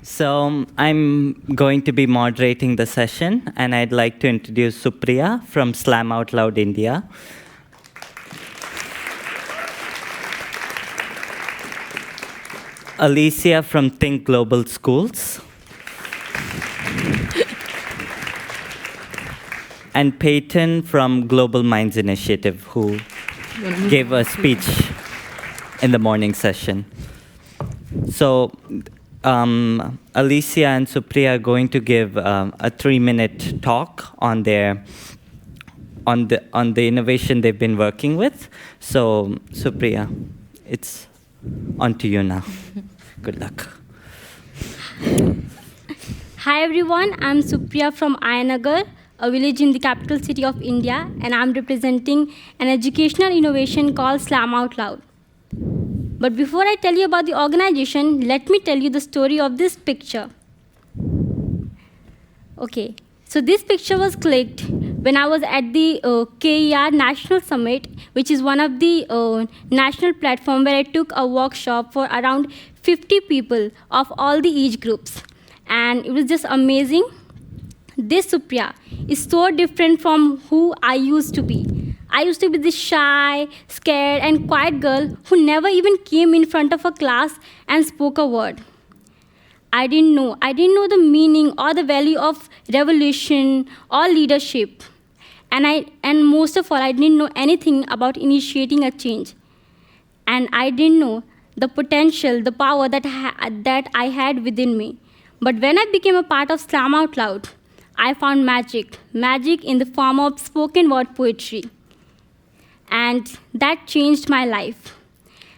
So I'm going to be moderating the session, and I'd like to introduce Supriya from Slam Out Loud India. Alicia from Think Global Schools. And Peyton from Global Minds Initiative, who gave a speech in the morning session. So Alicia and Supriya are going to give a 3-minute talk on the innovation they've been working with. So Supriya, it's on to you now. Good luck. Hi everyone, I'm Supriya from Ayanagar, a village in the capital city of India, and I'm representing an educational innovation called Slam Out Loud. But before I tell you about the organization, let me tell you the story of this picture. Okay, so this picture was clicked when I was at the KER National Summit, which is one of the national platform where I took a workshop for around 50 people of all the age groups. And it was just amazing. This Supriya is so different from who I used to be. I used to be this shy, scared, and quiet girl who never even came in front of a class and spoke a word. I didn't know the meaning or the value of revolution or leadership. And most of all, I didn't know anything about initiating a change. And I didn't know the potential, the power that I had within me. But when I became a part of Slam Out Loud, I found magic in the form of spoken word poetry. And that changed my life.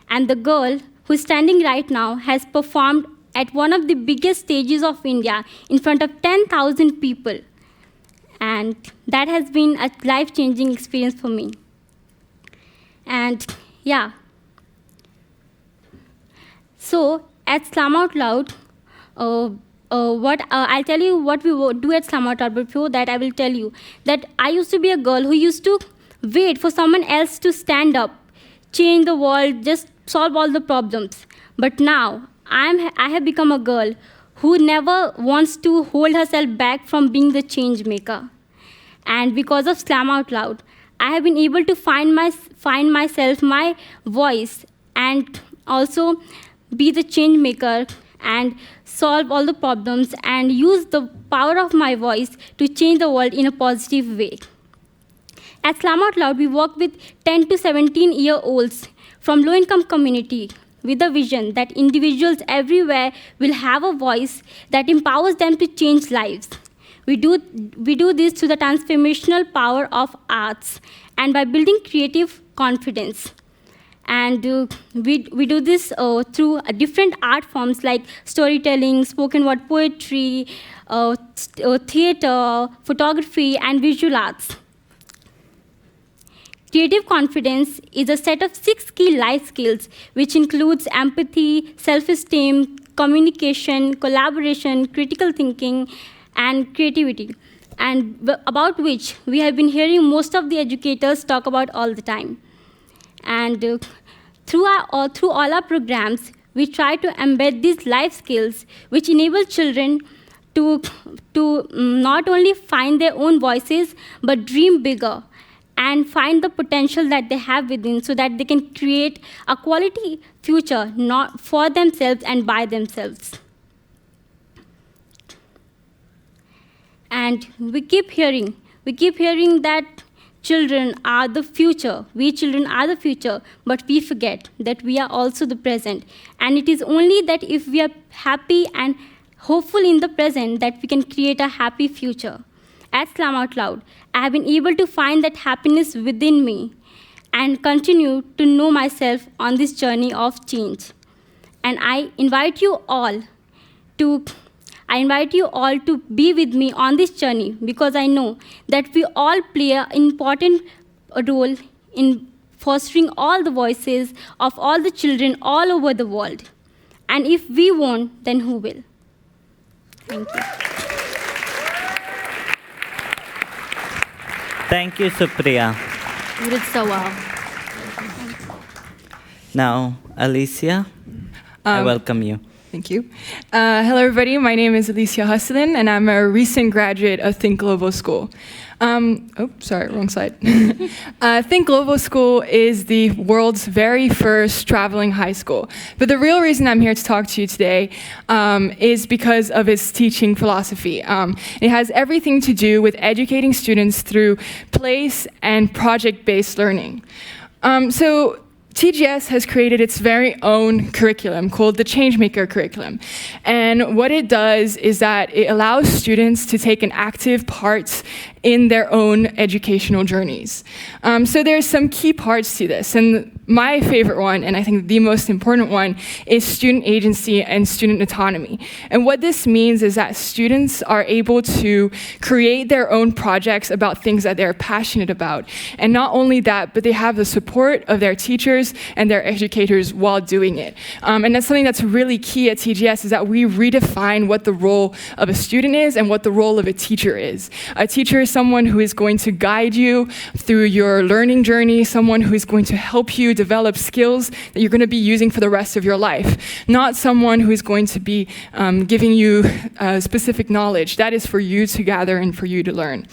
And the girl who's standing right now has performed at one of the biggest stages of India in front of 10,000 people. And that has been a life-changing experience for me. And yeah. So at Slam Out Loud, I'll tell you what we do at Slam Out Loud. Before that, I will tell you that I used to be a girl who used to wait for someone else to stand up, change the world, just solve all the problems. But now, I have become a girl who never wants to hold herself back from being the change maker. And because of Slam Out Loud, I have been able to find myself, my voice, and also be the change maker and solve all the problems and use the power of my voice to change the world in a positive way. At Slam Out Loud, we work with 10 to 17-year-olds from low-income community with a vision that individuals everywhere will have a voice that empowers them to change lives. We do this through the transformational power of arts and by building creative confidence. And we do this through different art forms like storytelling, spoken word poetry, theater, photography, and visual arts. Creative confidence is a set of 6 key life skills, which includes empathy, self-esteem, communication, collaboration, critical thinking, and creativity, and about which we have been hearing most of the educators talk about all the time. And through all our programs, we try to embed these life skills, which enable children to not only find their own voices, but dream bigger and find the potential that they have within so that they can create a quality future not for themselves and by themselves. And we keep hearing that children are the future. We children are the future, but we forget that we are also the present. And it is only that if we are happy and hopeful in the present that we can create a happy future. At Slam Out Loud, I have been able to find that happiness within me and continue to know myself on this journey of change. And I invite you all to be with me on this journey because I know that we all play an important role in fostering all the voices of all the children all over the world. And if we won't, then who will? Thank you. Thank you, Supriya. You did so well. Now, Alicia, I welcome you. Thank you. Hello, everybody. My name is Alicia Husselin, and I'm a recent graduate of Think Global School. Sorry, wrong slide. Think Global School is the world's very first traveling high school. But the real reason I'm here to talk to you today is because of its teaching philosophy. It has everything to do with educating students through place and project-based learning. So TGS has created its very own curriculum called the Changemaker Curriculum. And what it does is that it allows students to take an active part in their own educational journeys. So there's some key parts to this, and my favorite one, and I think the most important one, is student agency and student autonomy. And what this means is that students are able to create their own projects about things that they're passionate about. And not only that, but they have the support of their teachers and their educators while doing it. And that's something that's really key at TGS, is that we redefine what the role of a student is and what the role of a teacher is. A teacher is someone who is going to guide you through your learning journey, someone who is going to help you develop skills that you're going to be using for the rest of your life, not someone who is going to be giving you specific knowledge. That is for you to gather and for you to learn.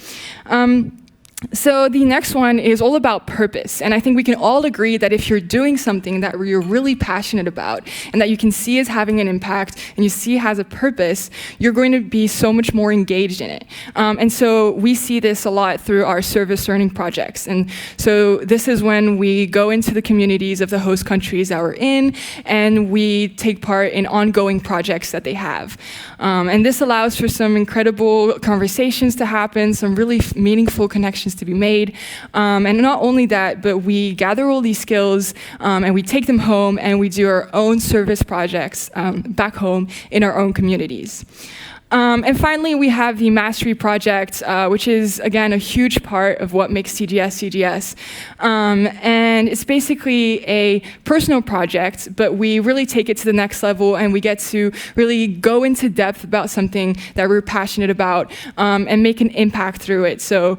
So the next one is all about purpose. And I think we can all agree that if you're doing something that you're really passionate about and that you can see as having an impact and you see has a purpose, you're going to be so much more engaged in it. And so we see this a lot through our service learning projects. And so this is when we go into the communities of the host countries that we're in, and we take part in ongoing projects that they have. And this allows for some incredible conversations to happen, some really meaningful connections to be made. And not only that, but we gather all these skills and we take them home and we do our own service projects back home in our own communities. And finally, we have the Mastery Project, which is, again, a huge part of what makes TGS. And it's basically a personal project, but we really take it to the next level, and we get to really go into depth about something that we're passionate about and make an impact through it. So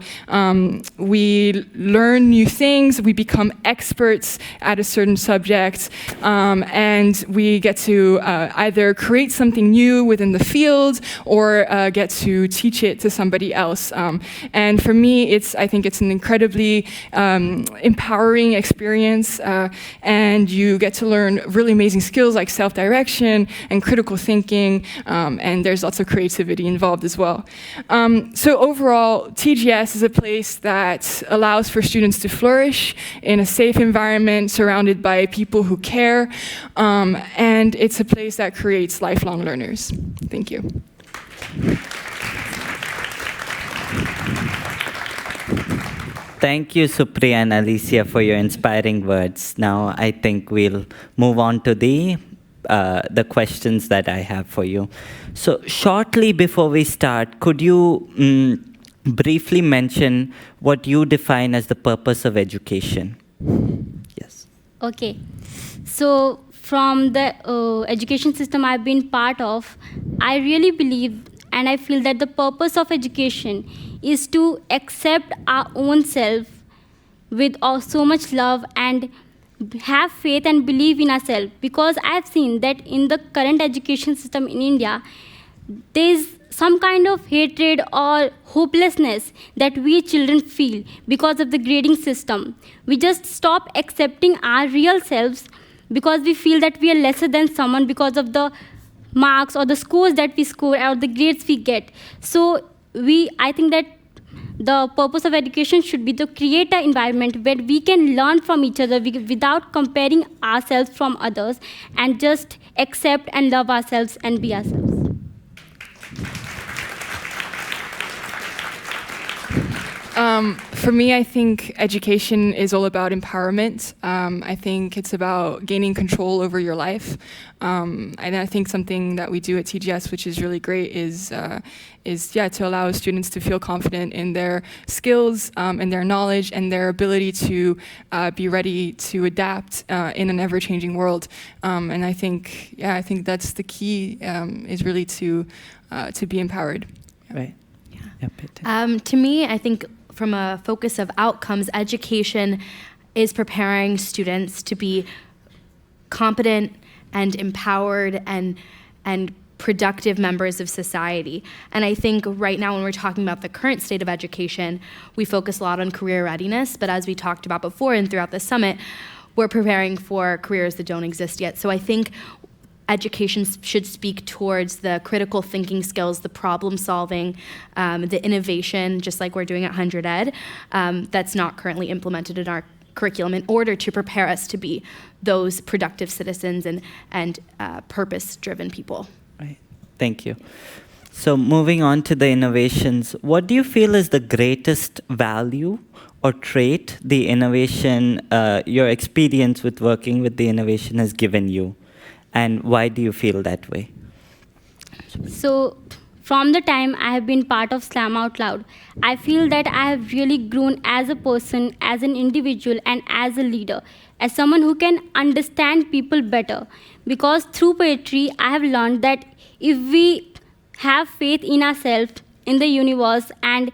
we learn new things, we become experts at a certain subject, and we get to either create something new within the field or get to teach it to somebody else. And for me, I think it's an incredibly empowering experience, and you get to learn really amazing skills like self-direction and critical thinking, and there's lots of creativity involved as well. So overall, TGS is a place that allows for students to flourish in a safe environment surrounded by people who care, and it's a place that creates lifelong learners. Thank you. Thank you, Supriya and Alicia, for your inspiring words. Now, I think we'll move on to the questions that I have for you. So, shortly before we start, could you briefly mention what you define as the purpose of education? Yes. Okay. So, from the education system I've been part of, I really believe and I feel that the purpose of education is to accept our own self with so much love and have faith and believe in ourselves. Because I've seen that in the current education system in India, there's some kind of hatred or hopelessness that we children feel because of the grading system. We just stop accepting our real selves because we feel that we are lesser than someone because of the marks or the scores that we score or the grades we get. So I think that the purpose of education should be to create an environment where we can learn from each other without comparing ourselves from others, and just accept and love ourselves and be ourselves. For me, I think education is all about empowerment. I think it's about gaining control over your life. And I think something that we do at TGS, which is really great, is to allow students to feel confident in their skills and their knowledge and their ability to be ready to adapt in an ever-changing world. And I think that's the key, is really to be empowered. Right. To me, I think from a focus of outcomes, education is preparing students to be competent and empowered and and productive members of society. And I think right now when we're talking about the current state of education, we focus a lot on career readiness, but as we talked about before and throughout the summit, we're preparing for careers that don't exist yet. So I think education should speak towards the critical thinking skills, the problem solving, the innovation, just like we're doing at HundrED, that's not currently implemented in our curriculum in order to prepare us to be those productive citizens and purpose-driven people. Right. Thank you. So moving on to the innovations, what do you feel is the greatest value or trait the innovation, your experience with working with the innovation has given you? And why do you feel that way? So from the time I have been part of Slam Out Loud, I feel that I have really grown as a person, as an individual, and as a leader, as someone who can understand people better. Because through poetry, I have learned that if we have faith in ourselves, in the universe, and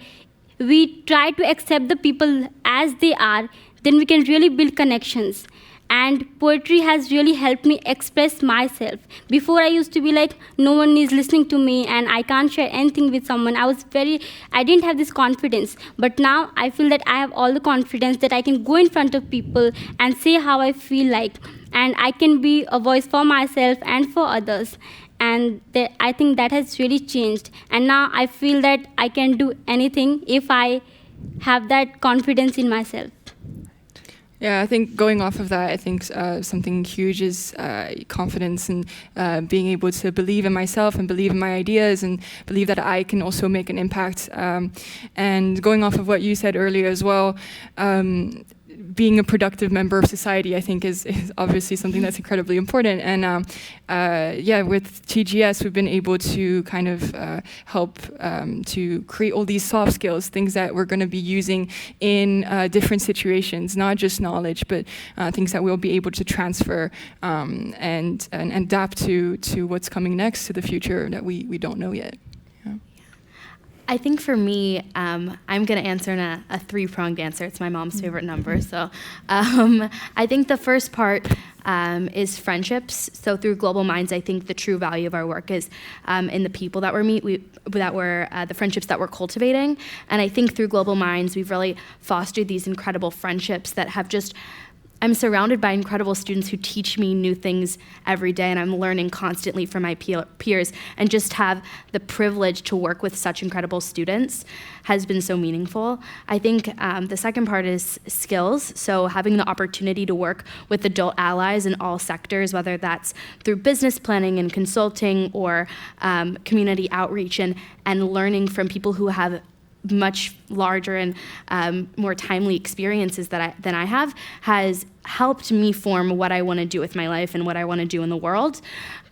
we try to accept the people as they are, then we can really build connections. And poetry has really helped me express myself. Before I used to be like, no one is listening to me and I can't share anything with someone. I didn't have this confidence. But now I feel that I have all the confidence that I can go in front of people and say how I feel like. And I can be a voice for myself and for others. And I think that has really changed. And now I feel that I can do anything if I have that confidence in myself. Yeah, I think going off of that, I think something huge is confidence and being able to believe in myself and believe in my ideas and believe that I can also make an impact. And going off of what you said earlier as well, being a productive member of society, I think, is obviously something that's incredibly important. And yeah, with TGS, we've been able to kind of help to create all these soft skills, things that we're going to be using in different situations, not just knowledge, but things that we'll be able to transfer and adapt to what's coming next, to the future that we don't know yet. I think for me, I'm going to answer in a three-pronged answer. It's my mom's favorite number. So I think the first part is friendships. So through Global Minds, I think the true value of our work is in the people that the friendships that we're cultivating. And I think through Global Minds, we've really fostered these incredible friendships that have just, I'm surrounded by incredible students who teach me new things every day, and I'm learning constantly from my peers, and just have the privilege to work with such incredible students has been so meaningful. I think the second part is skills, so having the opportunity to work with adult allies in all sectors, whether that's through business planning and consulting or community outreach, and learning from people who have much larger and more timely experiences than I have, has helped me form what I want to do with my life and what I want to do in the world.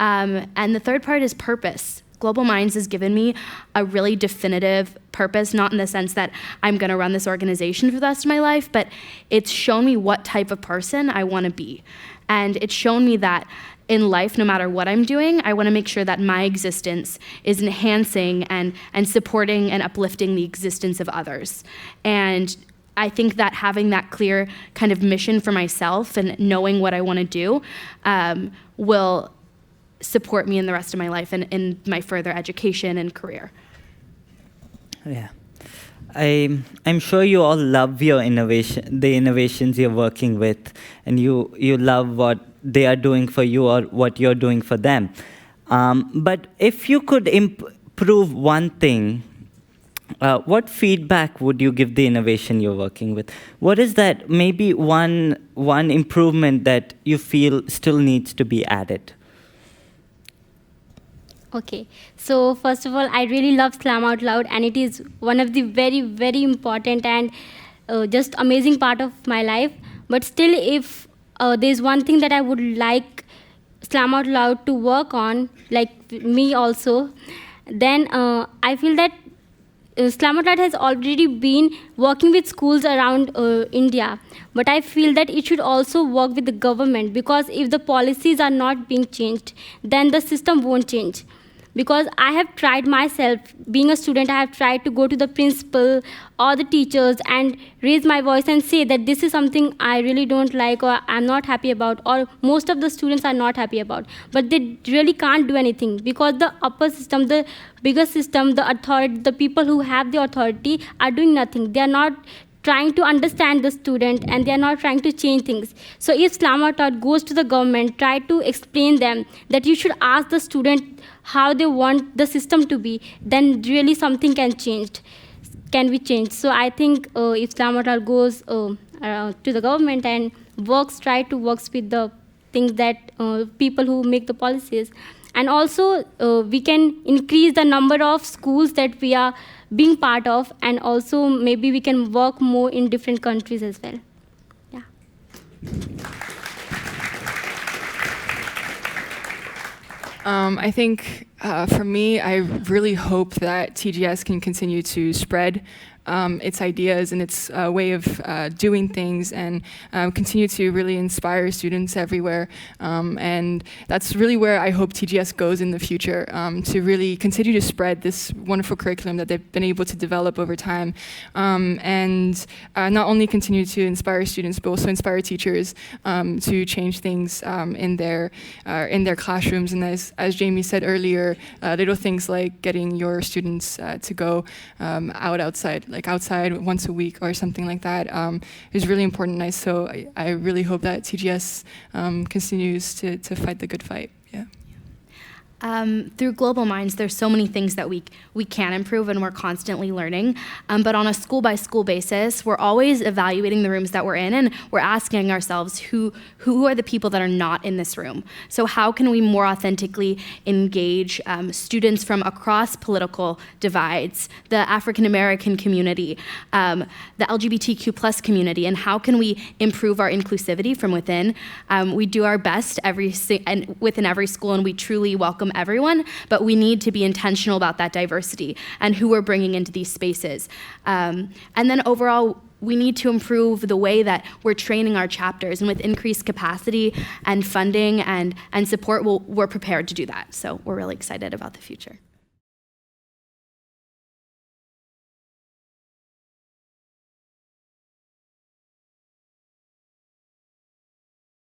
And the third part is purpose. Global Minds has given me a really definitive purpose, not in the sense that I'm going to run this organization for the rest of my life, but it's shown me what type of person I want to be. And it's shown me that in life, no matter what I'm doing, I want to make sure that my existence is enhancing and supporting and uplifting the existence of others. And I think that having that clear kind of mission for myself and knowing what I want to do will support me in the rest of my life and in my further education and career. Yeah. I'm sure you all love your the innovations you're working with, and you love what they are doing for you or what you're doing for them. But if you could improve one thing, what feedback would you give the innovation you're working with? What is that maybe one improvement that you feel still needs to be added? Okay, so first of all, I really love Slam Out Loud, and it is one of the very, very important and just amazing part of my life. But still, if there's one thing that I would like Slam Out Loud to work on, like me also, then I feel that Slam Out Loud has already been working with schools around India, but I feel that it should also work with the government, because if the policies are not being changed, then the system won't change. because I have tried myself, being a student, I have tried to go to the principal or the teachers and raise my voice and say that this is something I really don't like or I'm not happy about, or most of the students are not happy about. But they really can't do anything because the upper system, the bigger system, the authority, the people who have the authority are doing nothing. They are not trying to understand the student, and they are not trying to change things. So if SlamaTalk goes to the government, try to explain them that you should ask the student how they want the system to be, then really something can be changed. So I think if SlamaTalk goes to the government and try to work with the things that people who make the policies, and also we can increase the number of schools that we are being part of, and also maybe we can work more in different countries as well. Yeah. I think for me, I really hope that TGS can continue to spread its ideas and its way of doing things, and continue to really inspire students everywhere. And that's really where I hope TGS goes in the future, to really continue to spread this wonderful curriculum that they've been able to develop over time, and not only continue to inspire students, but also inspire teachers to change things in their classrooms. And as Jamie said earlier, little things like getting your students to go outside, like outside once a week or something like that, is really important. So I really hope that TGS continues to fight the good fight. Yeah. Through Global Minds, there's so many things that we can improve, and we're constantly learning. But on a school-by-school basis, we're always evaluating the rooms that we're in, and we're asking ourselves who are the people that are not in this room. So how can we more authentically engage students from across political divides, the African American community, the LGBTQ+ community, and how can we improve our inclusivity from within? We do our best within every school, and we truly welcome everyone, but we need to be intentional about that diversity and who we're bringing into these spaces. And then overall, we need to improve the way that we're training our chapters, and with increased capacity and funding and support, we're prepared to do that. So we're really excited about the future.